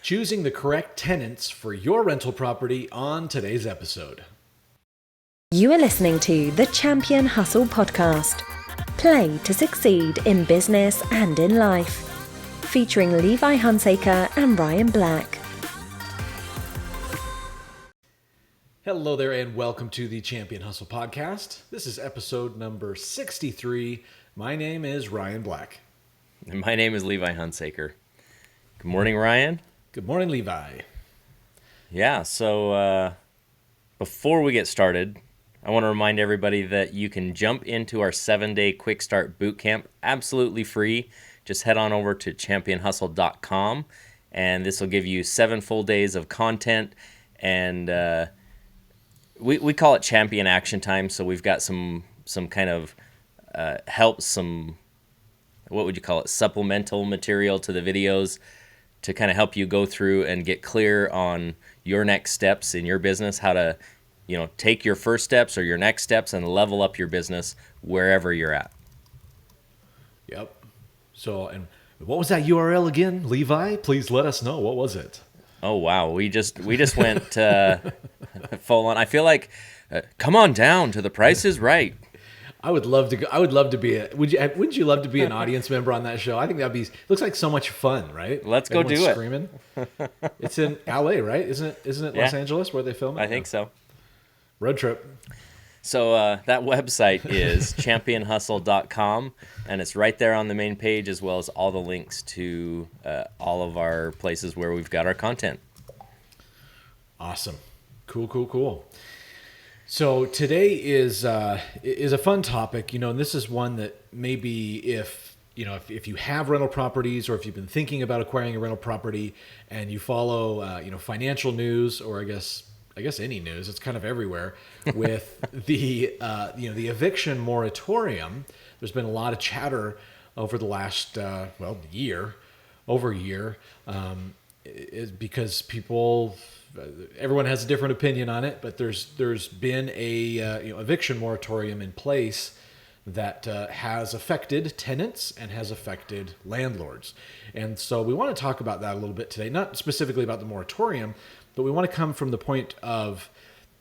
choosing the correct tenants for your rental property on today's episode. You are listening to the Champion Hustle podcast. Play to succeed in business and in life. Featuring Levi Hunsaker and Ryan Black. Hello there and welcome to the Champion Hustle podcast. This is episode number 63. My name is Ryan Black. And my name is Levi Hunsaker. Good morning, Ryan. Good morning, Levi. Yeah, so before we get started, I want to remind everybody that you can jump into our 7-day quick start bootcamp absolutely free. Just head on over to championhustle.com and this will give you 7 full days of content, and we call it champion action time. So we've got some kind of help, some, what would you call it, supplemental material to the videos to kind of help you go through and get clear on your next steps in your business, how to, take your first steps or your next steps and level up your business wherever you're at. Yep. So, and what was that URL again, Levi? Please let us know. What was it? Oh, wow. We just went full on. I feel like, come on down to The Price is Right. I would love to go. I would love to be wouldn't you love to be an audience member on that show? I think looks like so much fun, right? Let's go do it. Screaming. It's in LA, right? Isn't it Yeah. Los Angeles where they film it? I think so. Road trip. So that website is championhustle.com, and it's right there on the main page, as well as all the links to all of our places where we've got our content. Awesome. Cool. So today is a fun topic, and this is one that maybe if you have rental properties, or if you've been thinking about acquiring a rental property and you follow financial news, or I guess any news, it's kind of everywhere with the eviction moratorium. There's been a lot of chatter over the last year, is because everyone has a different opinion on it, but there's been a eviction moratorium in place that has affected tenants and has affected landlords. And so we want to talk about that a little bit today, not specifically about the moratorium, but we want to come from the point of,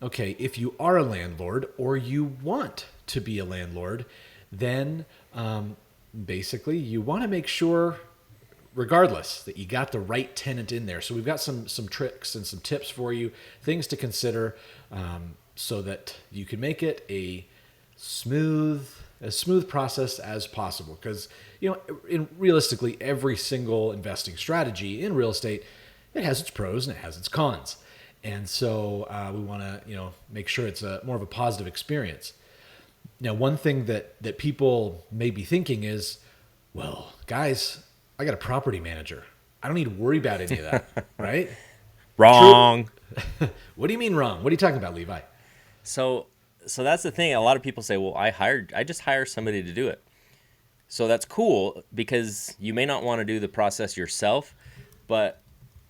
okay, if you are a landlord or you want to be a landlord, then basically you want to make sure, regardless, that you got the right tenant in there. So we've got some tricks and some tips for you, things to consider, so that you can make it as smooth process as possible. Because realistically, every single investing strategy in real estate, it has its pros and it has its cons, and so we want to make sure it's more of a positive experience. Now, one thing that people may be thinking is, well, guys, I got a property manager. I don't need to worry about any of that, right? Wrong. What do you mean wrong? What are you talking about, Levi? So that's the thing. A lot of people say, well, I just hire somebody to do it. So that's cool, because you may not want to do the process yourself, but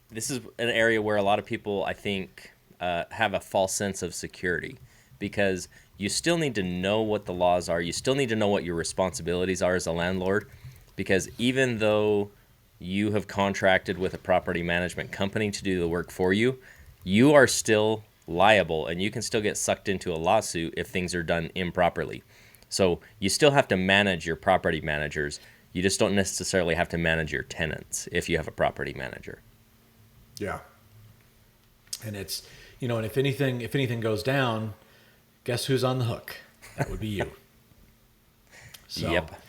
this is an area where a lot of people, I think, have a false sense of security, because you still need to know what the laws are. You still need to know what your responsibilities are as a landlord, because even though you have contracted with a property management company to do the work for you, you are still liable, and you can still get sucked into a lawsuit if things are done improperly. So you still have to manage your property managers. You just don't necessarily have to manage your tenants if you have a property manager. Yeah. And it's, and if anything goes down, guess who's on the hook? That would be you. So, Yep.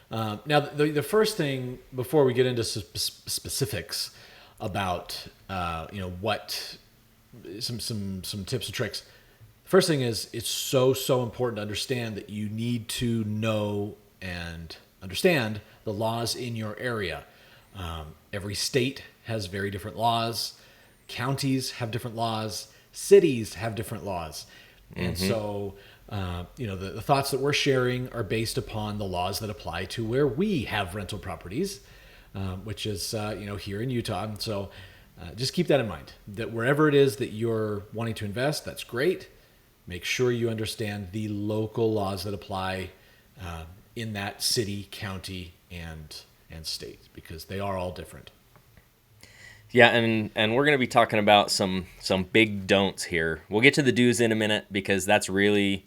Now, the first thing, before we get into specifics about, what some tips and tricks, the first thing is, it's so important to understand that you need to know and understand the laws in your area. Every state has very different laws. Counties have different laws. Cities have different laws. And so, the thoughts that we're sharing are based upon the laws that apply to where we have rental properties, which is, here in Utah. And so just keep that in mind, that wherever it is that you're wanting to invest, that's great. Make sure you understand the local laws that apply in that city, county, and state, because they are all different. Yeah, and we're going to be talking about some big don'ts here. We'll get to the do's in a minute because that's really,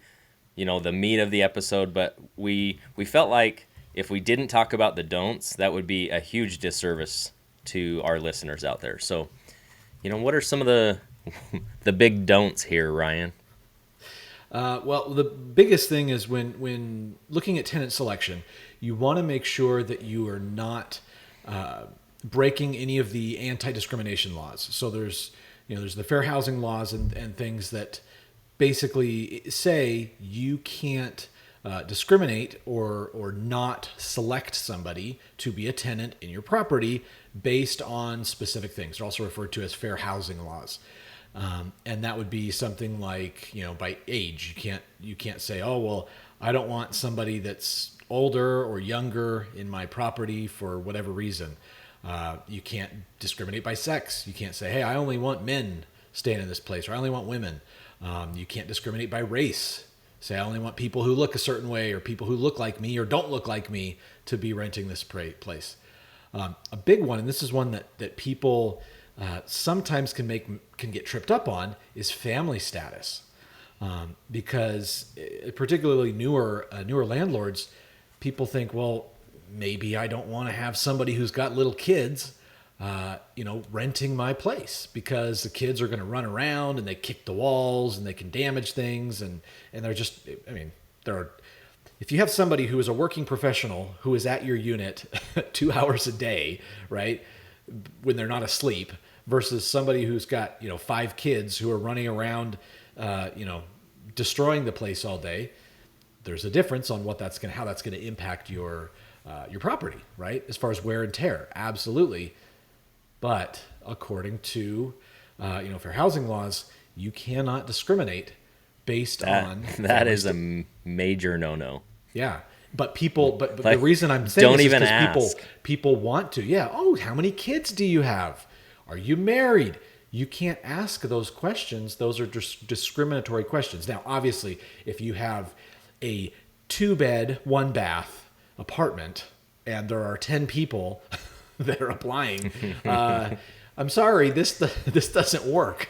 the meat of the episode. But we felt like if we didn't talk about the don'ts, that would be a huge disservice to our listeners out there. So, what are some of the the big don'ts here, Ryan? Well, the biggest thing is when looking at tenant selection, you want to make sure that you are not breaking any of the anti-discrimination laws. So there's the fair housing laws and things that basically say you can't discriminate or not select somebody to be a tenant in your property based on specific things. They're also referred to as fair housing laws. And that would be something like, by age. You can't say, oh, well, I don't want somebody that's older or younger in my property for whatever reason. You can't discriminate by sex. You can't say, hey, I only want men staying in this place, or I only want women. You can't discriminate by race. Say, I only want people who look a certain way, or people who look like me or don't look like me to be renting this place. A big one, and this is one that people sometimes can get tripped up on, is family status. Because particularly newer landlords, people think, well, maybe I don't want to have somebody who's got little kids, renting my place, because the kids are going to run around and they kick the walls and they can damage things. And they're just, if you have somebody who is a working professional who is at your unit 2 hours a day, right, when they're not asleep, versus somebody who's got, 5 kids who are running around, destroying the place all day, there's a difference on how that's going to impact your property, right? As far as wear and tear, absolutely. But according to, fair housing laws, you cannot discriminate based on that is a major no-no. Yeah. But like, the reason I'm saying don't this even is ask. because people want to. Yeah. Oh, how many kids do you have? Are you married? You can't ask those questions. Those are just discriminatory questions. Now, obviously, if you have a 2-bed, 1-bath apartment and there are 10 people that are applying, I'm sorry, this doesn't work.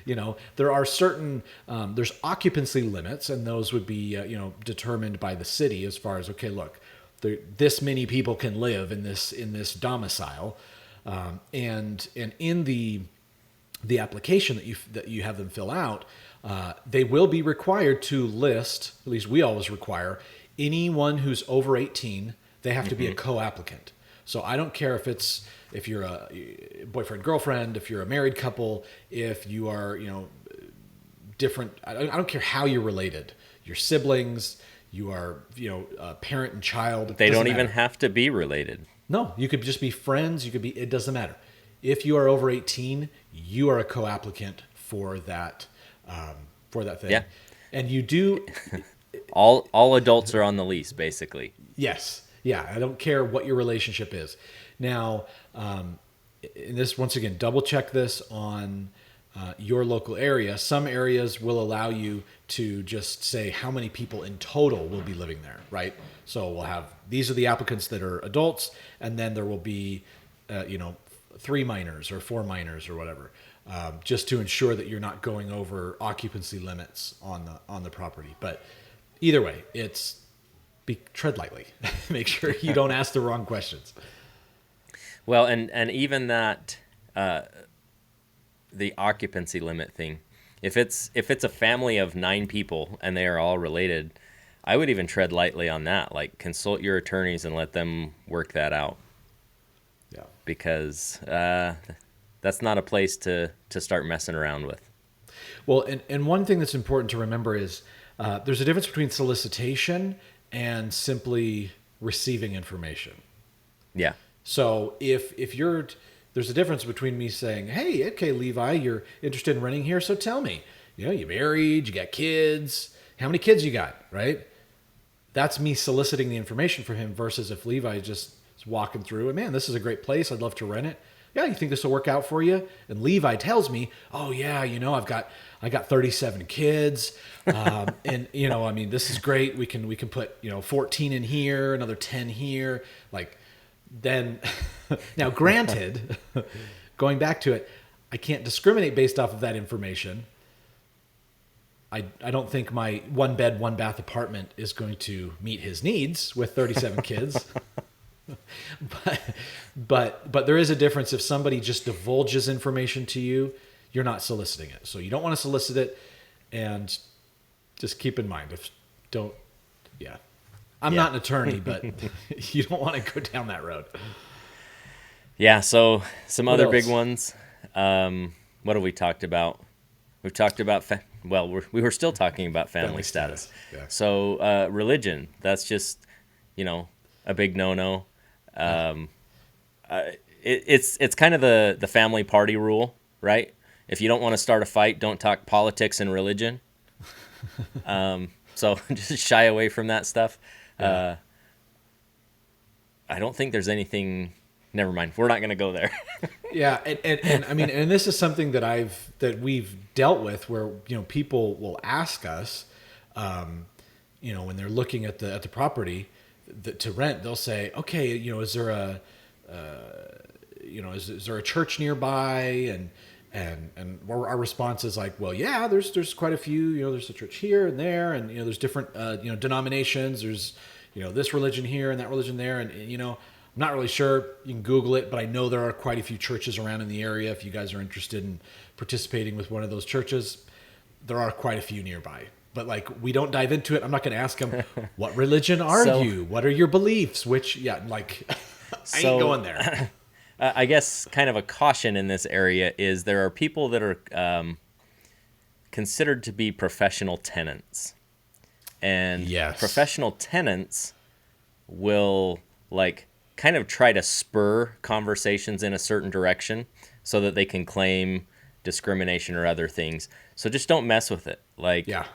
There are certain there's occupancy limits, and those would be determined by the city as far as, okay, look, this many people can live in this domicile, and in the application that you have them fill out, they will be required to list, at least we always require, anyone who's over 18. They have to be a co-applicant. So I don't care if you're a boyfriend, girlfriend, if you're a married couple, if you are, different. I don't care how you're related. Your siblings, you are, parent and child. They don't even have to be related. No, you could just be friends. It doesn't matter. If you are over 18, you are a co-applicant for that thing. Yeah. And you do. All adults are on the lease, basically. Yes. Yeah. I don't care what your relationship is. Now, in this, once again, double check this on your local area. Some areas will allow you to just say how many people in total will be living there, right? So we'll have, these are the applicants that are adults, and then there will be, 3 minors or 4 minors or whatever, just to ensure that you're not going over occupancy limits on the property. But either way, tread lightly. Make sure you don't ask the wrong questions. Well, and even that, the occupancy limit thing, if it's a family of 9 people and they are all related, I would even tread lightly on that. Like, consult your attorneys and let them work that out. Yeah. Because that's not a place to start messing around with. Well, and one thing that's important to remember is there's a difference between solicitation and simply receiving information. Yeah. So if there's a difference between me saying, hey, okay, Levi, you're interested in renting here, so tell me, you married, you got kids, how many kids you got, right? That's me soliciting the information for him, versus if Levi just is walking through and, man, this is a great place, I'd love to rent it. Yeah, you think this will work out for you? And Levi tells me, oh yeah, I got 37 kids, and this is great. We can put 14 in here, another 10 here, like. Then, now granted, going back to it, I can't discriminate based off of that information. I don't think my 1-bed, 1-bath apartment is going to meet his needs with 37 kids. But there is a difference. If somebody just divulges information to you, you're not soliciting it. So you don't want to solicit it, and just keep in mind, I'm not an attorney, but you don't want to go down that road. Yeah. So some What other else? big ones. What have we talked about? We've talked about, we were still talking about family status. Yeah. So religion, that's just, a big no-no. It's kind of the family party rule, right? If you don't want to start a fight, don't talk politics and religion. So just shy away from that stuff. Yeah. I don't think there's anything. Never mind. We're not going to go there. Yeah, and I mean, and this is something that we've dealt with, where people will ask us, when they're looking at the property to rent, they'll say, okay, is there is there a church nearby? And our response is like, well, yeah, there's quite a few. There's a church here and there, and there's different denominations. There's this religion here and that religion there, and I'm not really sure. You can Google it, but I know there are quite a few churches around in the area. If you guys are interested in participating with one of those churches, there are quite a few nearby. But we don't dive into it. I'm not going to ask them, what religion are you? What are your beliefs? I ain't going there. I guess kind of a caution in this area is there are people that are considered to be professional tenants. And Yes. Professional tenants will kind of try to spur conversations in a certain direction so that they can claim discrimination or other things. So just don't mess with it. Yeah.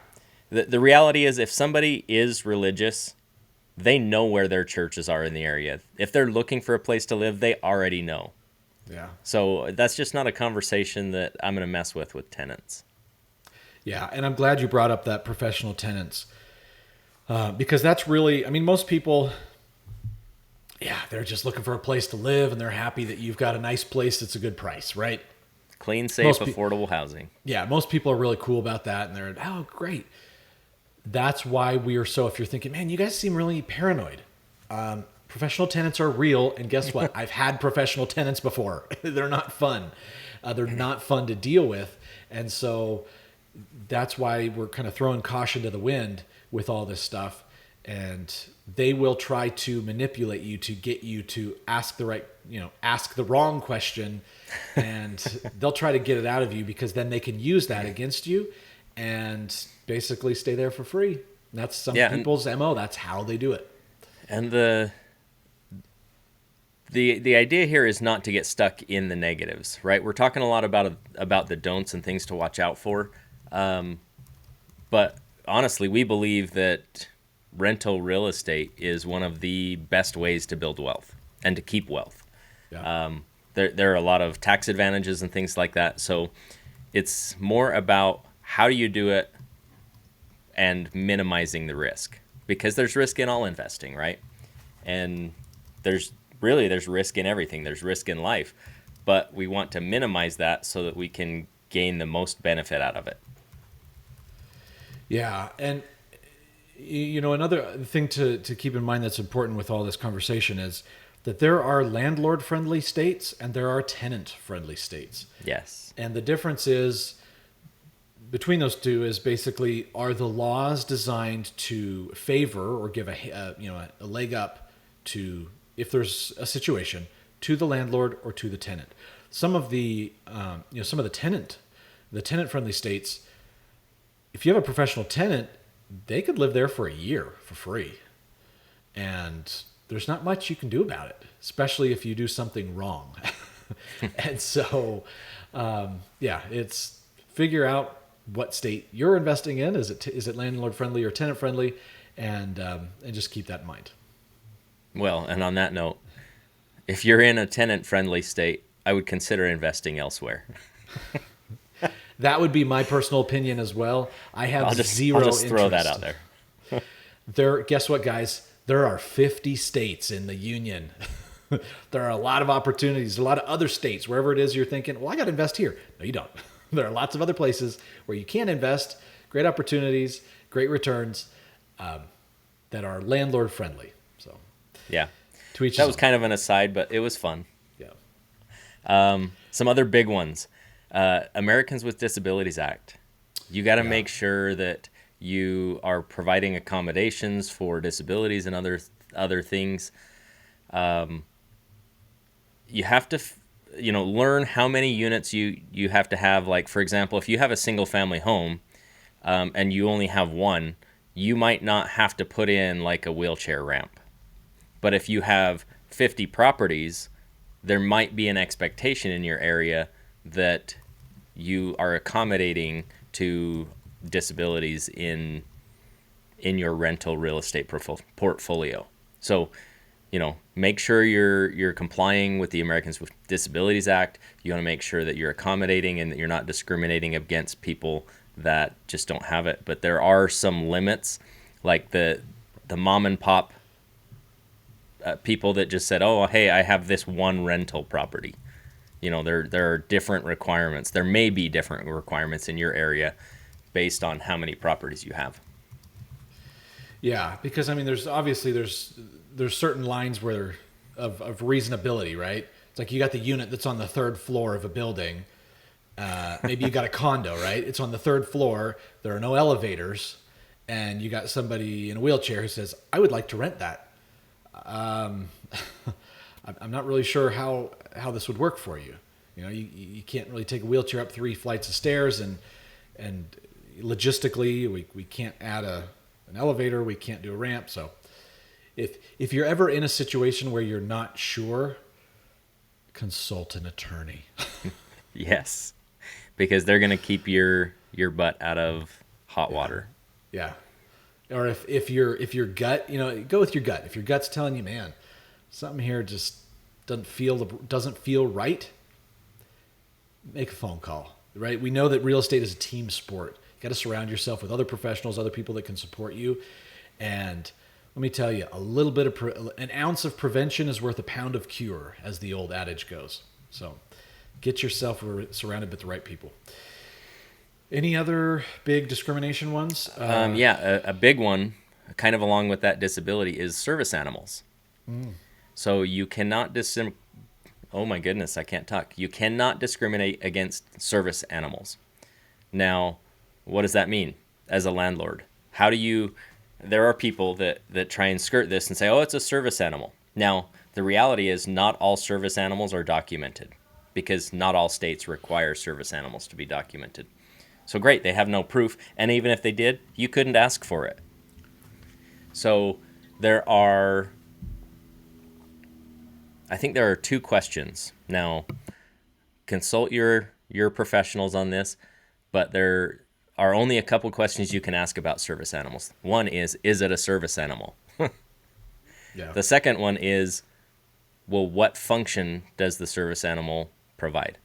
The reality is, if somebody is religious, they know where their churches are in the area. If they're looking for a place to live, they already know. Yeah. So that's just not a conversation that I'm going to mess with tenants. Yeah, and I'm glad you brought up that professional tenants, because that's really, most people, they're just looking for a place to live, and they're happy that you've got a nice place that's a good price, right? Clean, safe, affordable housing. Yeah, most people are really cool about that, and they're, oh, great. That's why we are so, if you're thinking, man, you guys seem really paranoid. Professional tenants are real, and guess what? I've had professional tenants before. They're not fun. They're not fun to deal with, and so that's why we're kind of throwing caution to the wind with all this stuff. And they will try to manipulate you to get you to ask the wrong question, and they'll try to get it out of you, because then they can use that against you and basically stay there for free. That's some people's MO. That's how they do it. And the idea here is not to get stuck in the negatives, right? We're talking a lot about the don'ts and things to watch out for. But honestly, we believe that rental real estate is one of the best ways to build wealth and to keep wealth. Yeah. There are a lot of tax advantages and things like that. So it's more about how do you do it and minimizing the risk, because there's risk in all investing, right? And there's risk in everything. There's risk in life, but we want to minimize that so that we can gain the most benefit out of it. Yeah. And another thing to keep in mind that's important with all this conversation is that there are landlord-friendly states and there are tenant-friendly states. Yes. And the difference is between those two is basically, are the laws designed to favor or give a leg up to, if there's a situation, to the landlord or to the tenant? Some of the tenant-friendly states, if you have a professional tenant, they could live there for a year for free. And there's not much you can do about it, especially if you do something wrong. And so, it's figure out what state you're investing in. Is it landlord friendly or tenant friendly? And just keep that in mind. Well, and on that note, if you're in a tenant-friendly state, I would consider investing elsewhere. That would be my personal opinion as well. I'll just throw that out there. Guess what, guys? There are 50 states in the union. There are a lot of opportunities, a lot of other states, wherever it is you're thinking, well, I got to invest here. No, you don't. There are lots of other places where you can invest, great opportunities, great returns that are landlord friendly. So Yeah. to each That his was own. kind of an aside, but it was fun. Yeah. Some other big ones. Americans with Disabilities Act. You got to Yeah. make sure that you are providing accommodations for disabilities and other things. You have to, learn how many units you have to have. Like, for example, if you have a single family home and you only have one, you might not have to put in like a wheelchair ramp. But if you have 50 properties, there might be an expectation in your area that you are accommodating to disabilities in your rental real estate portfolio. So, make sure you're complying with the Americans with Disabilities Act. You want to make sure that you're accommodating and that you're not discriminating against people that just don't have it. But there are some limits, like the mom and pop people that just said, "Oh, hey, I have this one rental property." There are different requirements. There may be different requirements in your area based on how many properties you have. Yeah, because I mean, there's certain lines where of reasonability, right? It's like you got the unit that's on the third floor of a building. Maybe you got a condo, right? It's on the third floor. There are no elevators, and you got somebody in a wheelchair who says, "I would like to rent that." I'm not really sure how this would work for you. You can't really take a wheelchair up 3 flights of stairs, and logistically we can't add an elevator, we can't do a ramp. So if you're ever in a situation where you're not sure, consult an attorney. Yes, because they're going to keep your butt out of hot water. Yeah. Or if your gut, go with your gut. If your gut's telling you, man, something here just doesn't feel right, make a phone call. Right? We know that real estate is a team sport. You got to surround yourself with other professionals, other people that can support you. And let me tell you, a little bit of an ounce of prevention is worth a pound of cure, as the old adage goes. So get yourself surrounded with the right people. Any other big discrimination ones? A big one, kind of along with that disability, is service animals. So you cannot oh my goodness, I can't talk. You cannot discriminate against service animals. Now, what does that mean as a landlord? There are people that try and skirt this and say, oh, it's a service animal. Now, the reality is not all service animals are documented because not all states require service animals to be documented. So great, they have no proof. And even if they did, you couldn't ask for it. So I think there are 2 questions. Now, consult your professionals on this, but there are only a couple questions you can ask about service animals. One is it a service animal? Yeah. The second one is, well, what function does the service animal provide?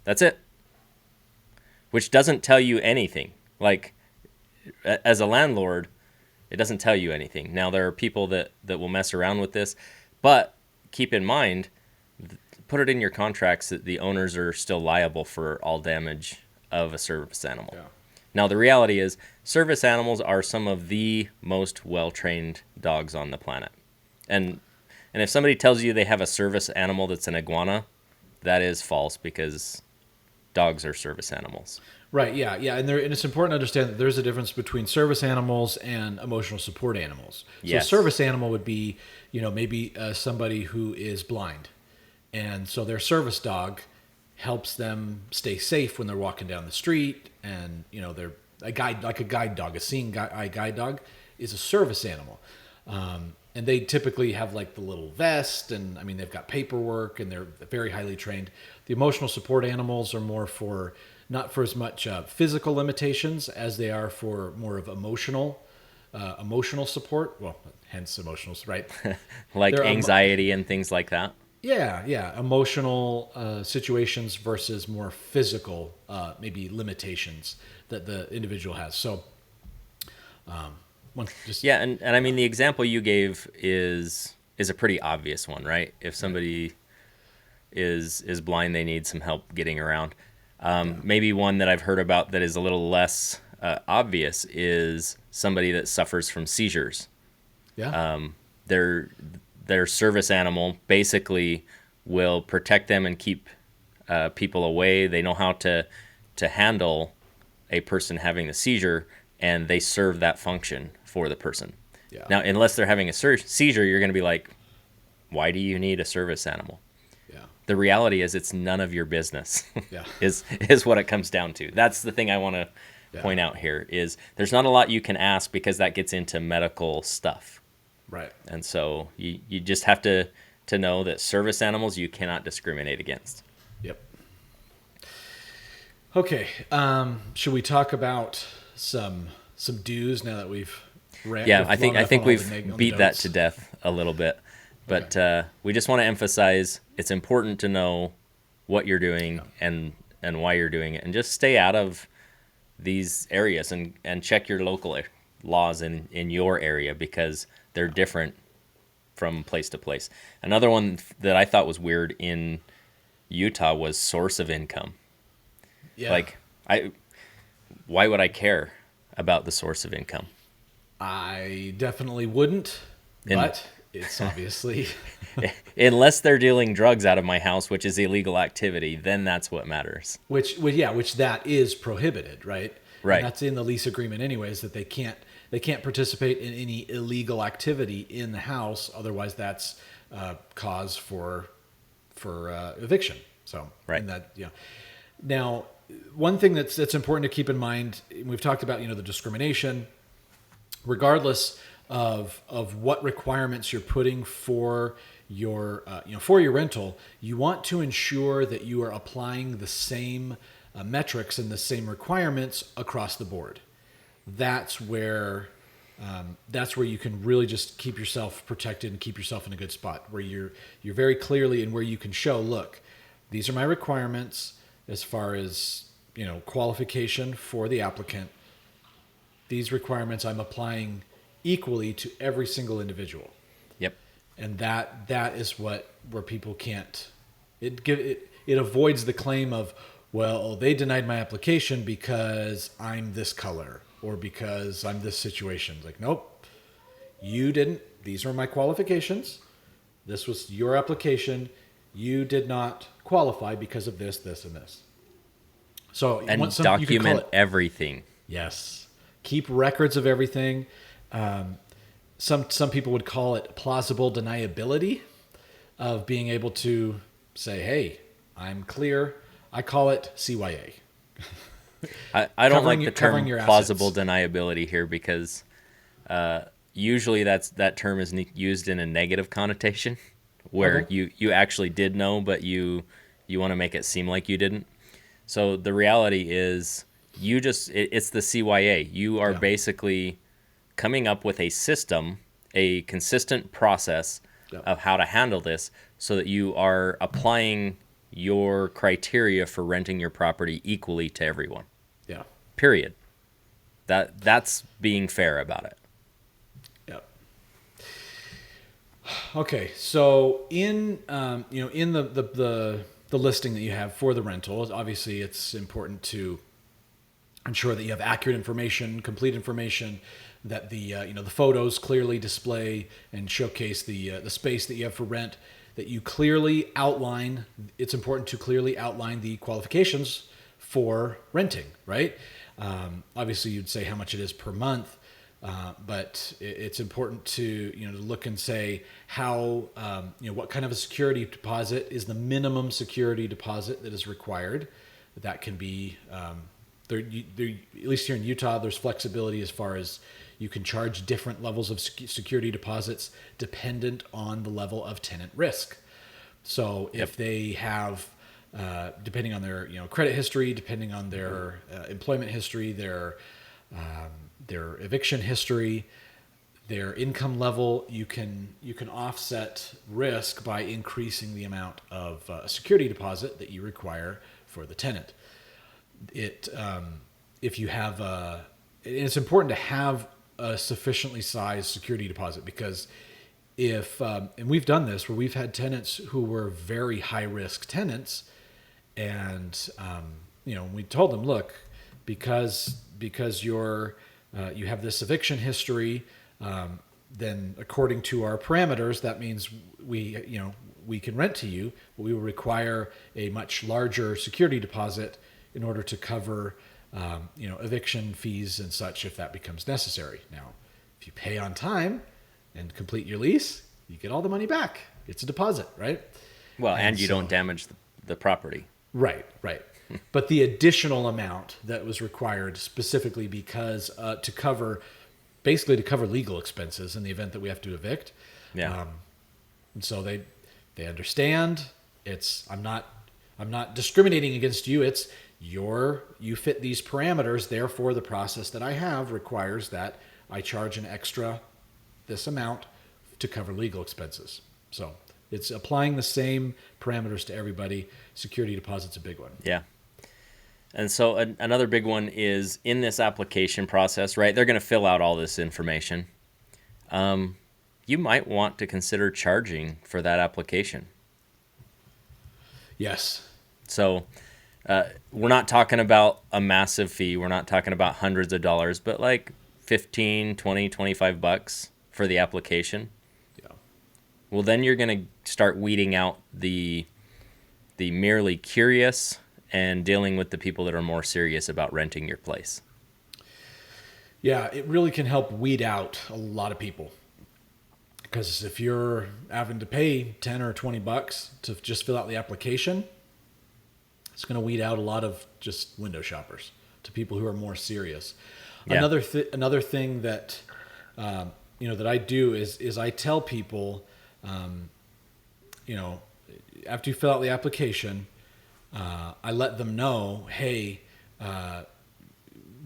That's it. Which doesn't tell you anything. Like, as a landlord, it doesn't tell you anything. Now, there are people that will mess around with this, but keep in mind, put it in your contracts that the owners are still liable for all damage of a service animal. Yeah. Now, the reality is, service animals are some of the most well-trained dogs on the planet. And if somebody tells you they have a service animal that's an iguana, that is false, because dogs are service animals. Right. Yeah. And it's important to understand that there's a difference between service animals and emotional support animals. So Yes. a service animal would be, maybe somebody who is blind, and so their service dog helps them stay safe when they're walking down the street, and they're a guide dog, a seeing guide dog is a service animal. And they typically have like the little vest, and I mean, they've got paperwork, and they're very highly trained. The emotional support animals are more for, not for as much physical limitations as they are for more of emotional support. Well, hence emotionals, right? Like They're anxiety and things like that. Yeah. Emotional situations versus more physical, maybe limitations that the individual has. So, And I mean, the example you gave is is a pretty obvious one, right? If somebody is blind, they need some help getting around. Maybe one that I've heard about that is a little less obvious is somebody that suffers from seizures. Yeah. Their service animal basically will protect them and keep people away. They know how to handle a person having a seizure, and they serve that function for the person. Yeah. Now, unless they're having a seizure, you're going to be like, why do you need a service animal? Yeah. The reality is it's none of your business. Yeah. is what it comes down to. That's the thing I want to point out here is there's not a lot you can ask because that gets into medical stuff. Right. And so you just have to know that service animals you cannot discriminate against. Yep. Okay. Should we talk about some do's now that we've ran? Yeah, I think we've beat that to death a little bit. But we just want to emphasize it's important to know what you're doing and why you're doing it, and just stay out of these areas and check your local laws in your area because they're different from place to place. Another one that I thought was weird in Utah was source of income. Yeah. Like, why would I care about the source of income? I definitely wouldn't, but it's obviously unless they're dealing drugs out of my house, which is illegal activity, then that's what matters. which that is prohibited, right? Right. And that's in the lease agreement anyways, that they can't participate in any illegal activity in the house, otherwise that's cause for eviction. So right. And that now one thing that's important to keep in mind, we've talked about the discrimination, regardless of what requirements you're putting for your for your rental, you want to ensure that you are applying the same metrics and the same requirements across the board. That's where you can really just keep yourself protected and keep yourself in a good spot, where you're very clearly, and where you can show, look, these are my requirements as far as qualification for the applicant. These requirements I'm applying equally to every single individual. Yep. And that is where people can't. It avoids the claim of, well, they denied my application because I'm this color or because I'm this situation. It's like, nope, you didn't. These are my qualifications. This was your application. You did not qualify because of this, this, and this. So and you document everything. Yes. Keep records of everything. Some people would call it plausible deniability, of being able to say, hey, I'm clear. I call it CYA. I don't like the term plausible deniability here because usually that term is used in a negative connotation where you actually did know, but you want to make it seem like you didn't. So the reality is it's the CYA. You are basically coming up with a system, a consistent process of how to handle this so that you are applying your criteria for renting your property equally to everyone. Yeah. Period. That's being fair about it. Yep. Okay, so in in the listing that you have for the rental, obviously it's important to ensure that you have accurate information, complete information, that the the photos clearly display and showcase the space that you have for rent, that you clearly outline. It's important to clearly outline the qualifications for renting, right? Obviously, you'd say how much it is per month, but it's important to to look and say how what kind of a security deposit is the minimum security deposit that is required. That can be there, at least here in Utah, there's flexibility as far as you can charge different levels of security deposits dependent on the level of tenant risk. So if they have, depending on their credit history, depending on their employment history, their eviction history, their income level, you can offset risk by increasing the amount of security deposit that you require for the tenant. If you have it's important to have a sufficiently sized security deposit, because if and we've done this where we've had tenants who were very high risk tenants, and we told them, look, because you have this eviction history, then according to our parameters, that means we can rent to you, but we will require a much larger security deposit in order to cover eviction fees and such if that becomes necessary. Now, if you pay on time and complete your lease, you get all the money back. It's a deposit, right? Well, and you don't damage the property. Right. But the additional amount that was required specifically because to cover legal expenses in the event that we have to evict. Yeah. And so they understand. I'm not discriminating against you. It's you fit these parameters. Therefore, the process that I have requires that I charge an extra this amount to cover legal expenses. So it's applying the same parameters to everybody. Security deposit's a big one. Yeah. And so another big one is in this application process, right? They're going to fill out all this information. You might want to consider charging for that application. Yes. So we're not talking about a massive fee. We're not talking about hundreds of dollars, but like $15, $20, $25 for the application. Yeah. Well, then you're going to start weeding out the merely curious and dealing with the people that are more serious about renting your place. Yeah, it really can help weed out a lot of people. Because if you're having to pay $10 or $20 to just fill out the application, it's going to weed out a lot of just window shoppers to people who are more serious. Yeah. Another thing that that I do is I tell people, after you fill out the application, I let them know, hey,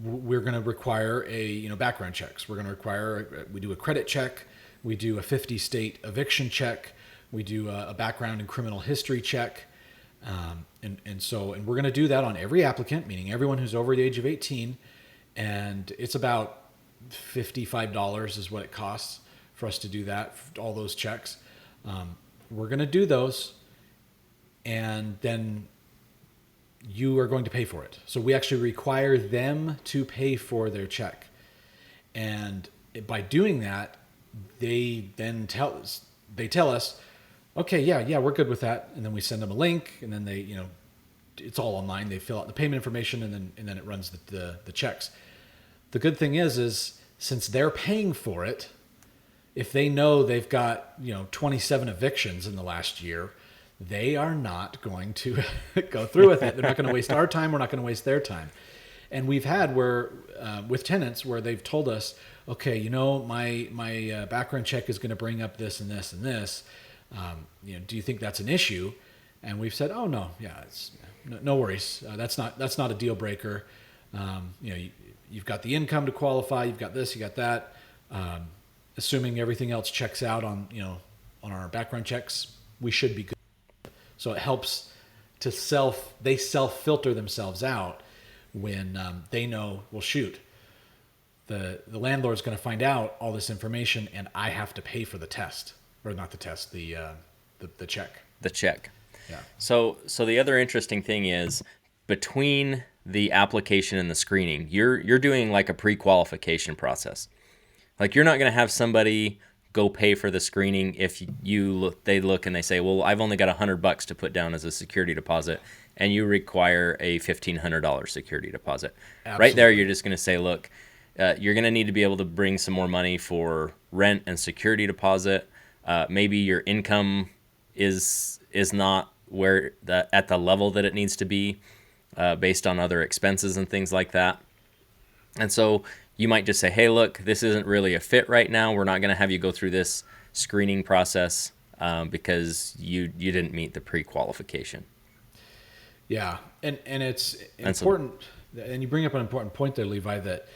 we're going to require background checks. We're going to require we do a credit check, we do a 50-state eviction check, we do a background and criminal history check, and we're going to do that on every applicant, meaning everyone who's over the age of 18, and it's about $55 is what it costs for us to do that, all those checks. We're going to do those, and then you are going to pay for it. So we actually require them to pay for their check. And by doing that, they then tell us, okay, yeah, we're good with that. And then we send them a link, and then they, it's all online. They fill out the payment information, and then it runs the checks. The good thing is since they're paying for it, if they know they've got, 27 evictions in the last year, they are not going to go through with it. They're not going to waste our time. We're not going to waste their time. And we've had with tenants where they've told us, okay, my background check is going to bring up this and this and this. Do you think that's an issue? And we've said, oh no, yeah, it's no worries. That's not a deal breaker. You've got the income to qualify. You've got this, you got that. Assuming everything else checks out on our background checks, we should be good. So it helps they self-filter themselves out when they know, well, shoot, the landlord's going to find out all this information and I have to pay for the test, or not the test, the check. The check. Yeah. So the other interesting thing is between the application and the screening, you're doing like a pre-qualification process. Like you're not going to have somebody go pay for the screening if they look and they say, well, I've only got $100 to put down as a security deposit, and you require a $1,500 security deposit. Absolutely. Right there, you're just going to say, look, you're going to need to be able to bring some more money for rent and security deposit. Maybe your income is not at the level that it needs to be based on other expenses and things like that. And so you might just say, hey, look, this isn't really a fit right now. We're not going to have you go through this screening process because you didn't meet the pre-qualification. Yeah, and it's important, and you bring up an important point there, Levi, that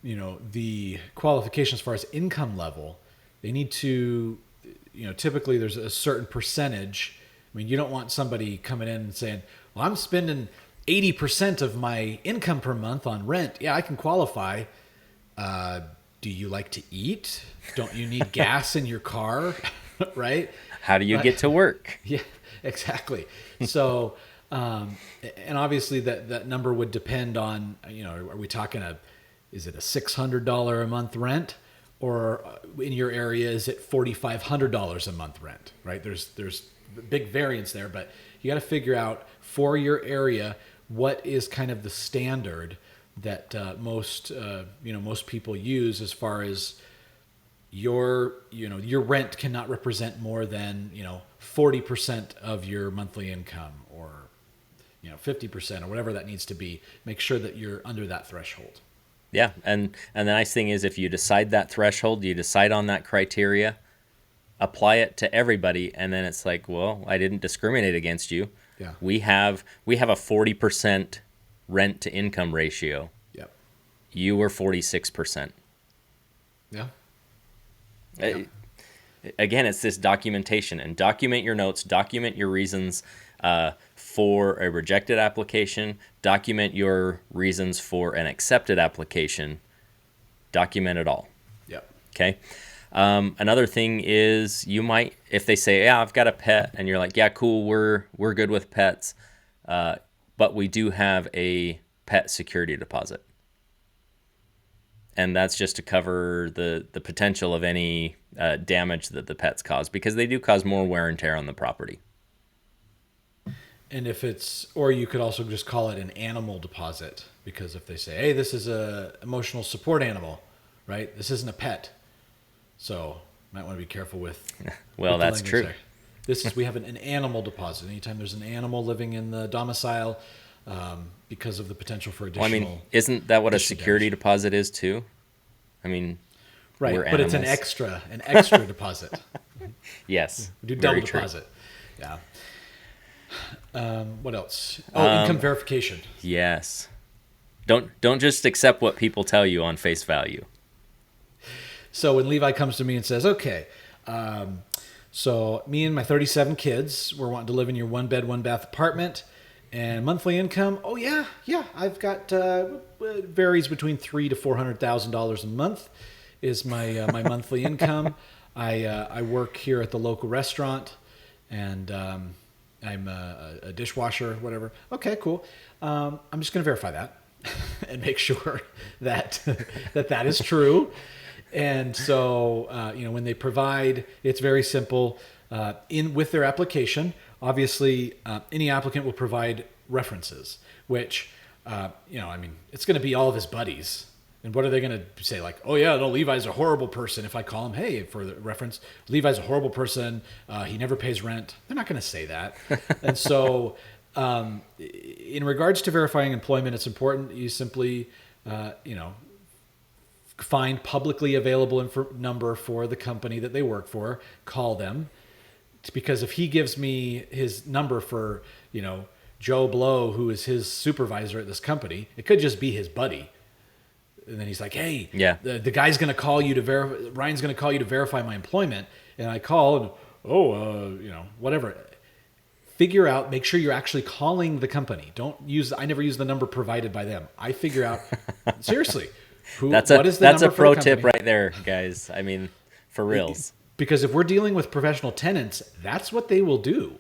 the qualifications as far as income level, they need to, typically there's a certain percentage. I mean, you don't want somebody coming in and saying, well, I'm spending 80% of my income per month on rent. Yeah, I can qualify. do you like to eat? Don't you need gas in your car? Right? How do you get to work? Yeah, exactly. So, and obviously that number would depend on, are we talking is it a $600 a month rent, or in your area, is it $4,500 a month rent, right? There's big variance there, but you got to figure out for your area, what is kind of the standard that most people use as far as your rent cannot represent more than 40% of your monthly income, or 50%, or whatever that needs to be. Make sure that you're under that threshold. Yeah, and the nice thing is, if you decide that threshold, you decide on that criteria, apply it to everybody, and then it's like, well, I didn't discriminate against you. Yeah. We have a 40% rent to income ratio. Yep. You were 46%. Yeah. Again, it's this documentation, and document your notes, document your reasons for a rejected application, document your reasons for an accepted application, document it all. Yep. Okay. Another thing is, you might, if they say, yeah, I've got a pet, and you're like, yeah, cool, we're good with pets, but we do have a pet security deposit. And that's just to cover the potential of any damage that the pets cause, because they do cause more wear and tear on the property. And or you could also just call it an animal deposit, because if they say, hey, this is a emotional support animal, right? This isn't a pet. So might want to be careful with. Well, that's true. There. We have an animal deposit. Anytime there's an animal living in the domicile, because of the potential for additional. Well, I mean, isn't that what a security deposit is too? I mean, right, we're but animals. it's an extra deposit. Yes, We do double very deposit. True. Yeah. What else? Income verification. Yes. Don't just accept what people tell you on face value. So when Levi comes to me and says, okay, so me and my 37 kids, we're wanting to live in your 1-bed, 1-bath apartment, and monthly income, oh yeah, I've got, it varies between $300,000 to $400,000 a month is my monthly income. I work here at the local restaurant, and I'm a dishwasher, whatever. Okay, cool. I'm just going to verify that and make sure that that is true. And so, when they provide, it's very simple. With their application, obviously, any applicant will provide references, which, it's going to be all of his buddies. And what are they going to say? Like, oh yeah, no, Levi's a horrible person. If I call him, hey, for the reference, Levi's a horrible person. He never pays rent. They're not going to say that. And so, in regards to verifying employment, it's important you simply, find publicly available number for the company that they work for, call them. Because if he gives me his number for, Joe Blow, who is his supervisor at this company, it could just be his buddy. And then he's like, hey, yeah, the guy's going to call you to Ryan's going to call you to verify my employment. And I call and, whatever. Figure out, make sure you're actually calling the company. I never use the number provided by them. I figure out, seriously, that's a pro tip right there, guys. I mean, for reals. Because if we're dealing with professional tenants, that's what they will do.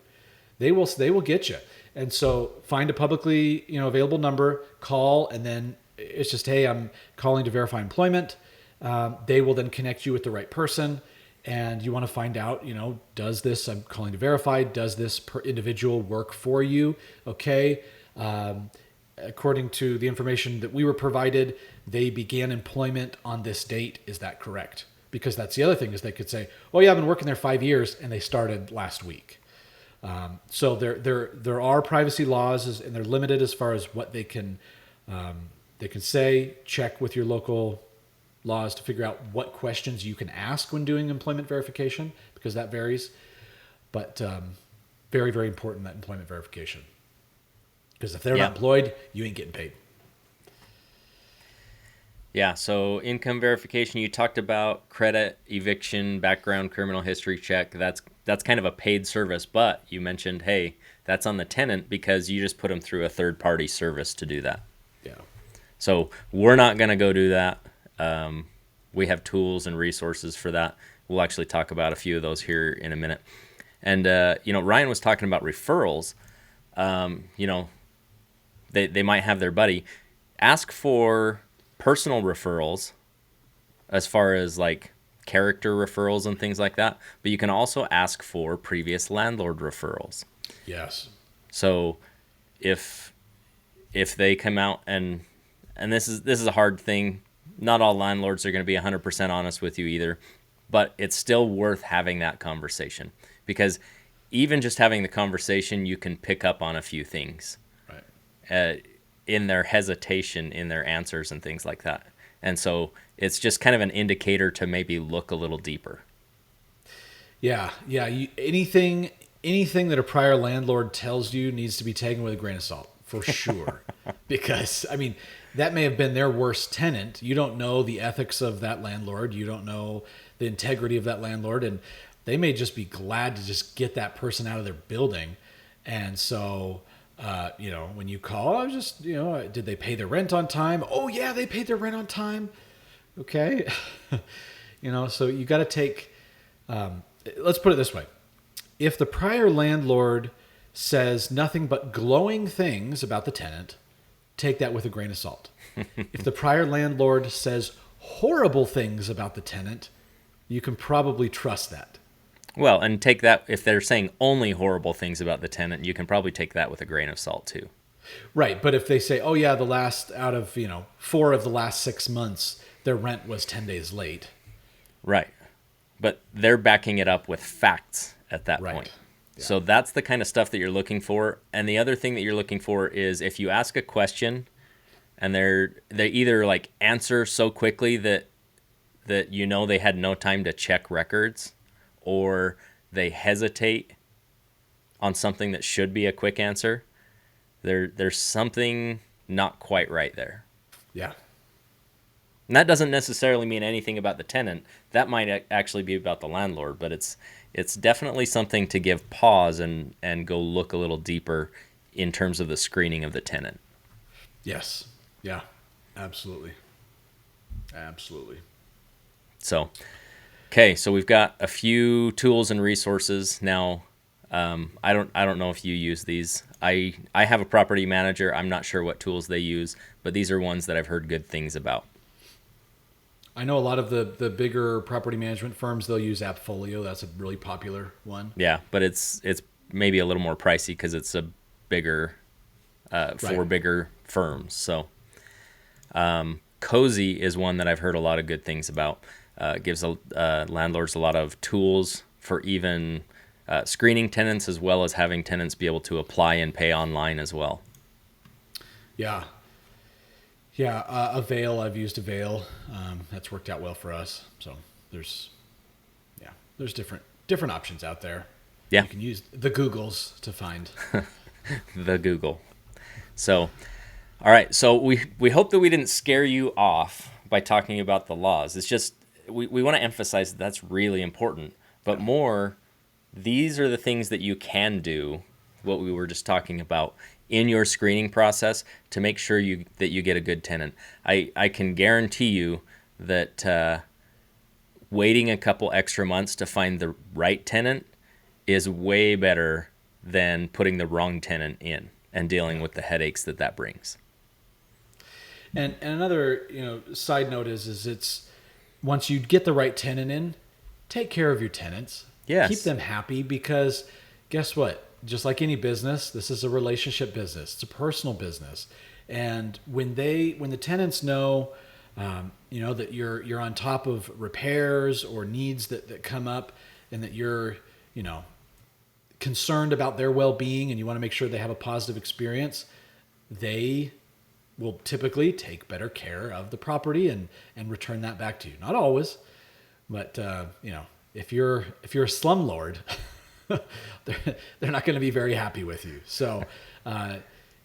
They will get you. And so find a publicly available number, call, and then it's just, hey, I'm calling to verify employment. They will then connect you with the right person, and you want to find out, does this, I'm calling to verify, does this per individual work for you? Okay. According to the information that we were provided, they began employment on this date. Is that correct? Because that's the other thing, is they could say, oh yeah, I've been working there 5 years and they started last week. So there are privacy laws, and they're limited as far as what they can say. Check with your local laws to figure out what questions you can ask when doing employment verification, because that varies. But very, very important, that employment verification. Because if they're not employed, you ain't getting paid. Yeah, so income verification, you talked about credit, eviction, background, criminal history check. That's kind of a paid service, but you mentioned, hey, that's on the tenant because you just put them through a third-party service to do that. Yeah. So we're not going to go do that. we have tools and resources for that. We'll actually talk about a few of those here in a minute. And, Ryan was talking about referrals. They might have their buddy. Ask for personal referrals as far as like character referrals and things like that. But you can also ask for previous landlord referrals. Yes. So if they come out and this is a hard thing. Not all landlords are going to be 100% honest with you either, but it's still worth having that conversation, because even just having the conversation, you can pick up on a few things. Right. In their hesitation, in their answers and things like that. And so it's just kind of an indicator to maybe look a little deeper. Yeah. Anything that a prior landlord tells you needs to be taken with a grain of salt, for sure. Because, I mean, that may have been their worst tenant. You don't know the ethics of that landlord. You don't know the integrity of that landlord. And they may just be glad to just get that person out of their building. And so, when you call, I was just, did they pay their rent on time? Oh, yeah, they paid their rent on time. Okay. So you got to take, let's put it this way. If the prior landlord says nothing but glowing things about the tenant, take that with a grain of salt. If the prior landlord says horrible things about the tenant, you can probably trust that. Well, and take that, if they're saying only horrible things about the tenant, you can probably take that with a grain of salt too. Right, but if they say, oh yeah, the last out of, 4 of the last 6 months, their rent was 10 days late. Right, but they're backing it up with facts at that point. Yeah. So that's the kind of stuff that you're looking for. And the other thing that you're looking for is if you ask a question and they either like answer so quickly that they had no time to check records, or they hesitate on something that should be a quick answer, there's something not quite right there. Yeah. And that doesn't necessarily mean anything about the tenant. That might actually be about the landlord, but it's definitely something to give pause and go look a little deeper in terms of the screening of the tenant. Yes. Yeah. Absolutely. So, okay, so we've got a few tools and resources now. I don't know if you use these. I have a property manager. I'm not sure what tools they use, but these are ones that I've heard good things about. I know a lot of the bigger property management firms, they'll use AppFolio. That's a really popular one. Yeah, but it's maybe a little more pricey because it's a bigger for bigger firms. So Cozy is one that I've heard a lot of good things about. Gives landlords a lot of tools for even screening tenants, as well as having tenants be able to apply and pay online as well. Yeah. Avail, I've used Avail. That's worked out well for us. So there's different options out there. Yeah. You can use the Googles to find. The Google. So, all right. So we hope that we didn't scare you off by talking about the laws. It's just, we want to emphasize that's really important. But more, these are the things that you can do, what we were just talking about, in your screening process to make sure that you get a good tenant. I can guarantee you that waiting a couple extra months to find the right tenant is way better than putting the wrong tenant in and dealing with the headaches that brings. And another side note is it's once you get the right tenant in, take care of your tenants. Yes. Keep them happy, because guess what? Just like any business, this is a relationship business. It's a personal business. And when the tenants know, that you're on top of repairs or needs that come up, and that you're, concerned about their well-being and you want to make sure they have a positive experience, they will typically take better care of the property and return that back to you. Not always, but if you're a slumlord, they're not going to be very happy with you. So,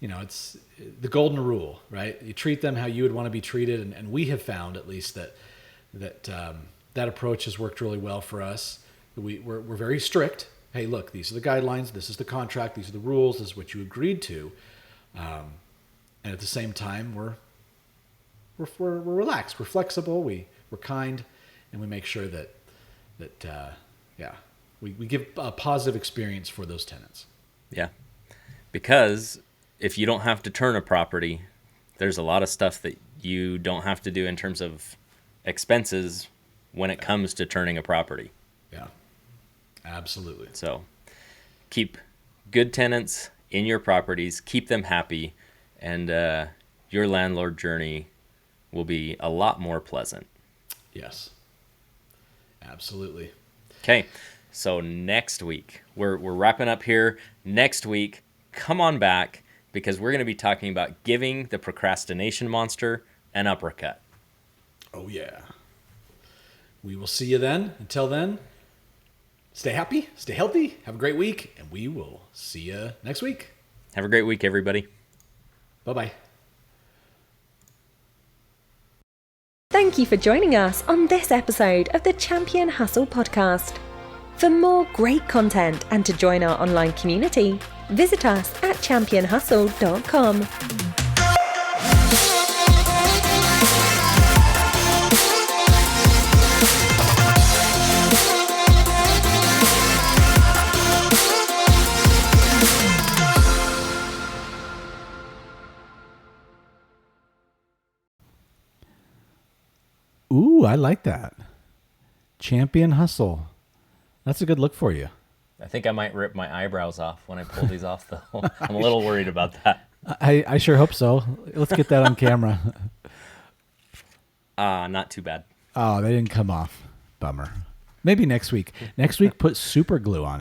it's the golden rule, right? You treat them how you would want to be treated, and we have found at least that approach has worked really well for us. We're very strict. Hey, look, these are the guidelines. This is the contract. These are the rules. This is what you agreed to. And at the same time, we're relaxed. We're flexible. We we're kind, and we make sure that we give a positive experience for those tenants. Yeah. Because if you don't have to turn a property, there's a lot of stuff that you don't have to do in terms of expenses when it comes to turning a property. Yeah, absolutely. So keep good tenants in your properties, keep them happy, and your landlord journey will be a lot more pleasant. Yes, absolutely. Okay, so next week, we're wrapping up here. Next week, come on back, because we're going to be talking about giving the procrastination monster an uppercut. Oh, yeah. We will see you then. Until then, stay happy, stay healthy, have a great week, and we will see you next week. Have a great week, everybody. Bye-bye. Thank you for joining us on this episode of the Champion Hustle podcast. For more great content and to join our online community, visit us at championhustle.com. Ooh, I like that. Champion Hustle. That's a good look for you. I think I might rip my eyebrows off when I pull these off, though. I'm a little worried about that. I sure hope so. Let's get that on camera. Not too bad. Oh, they didn't come off. Bummer. Maybe next week. Next week, put super glue on it.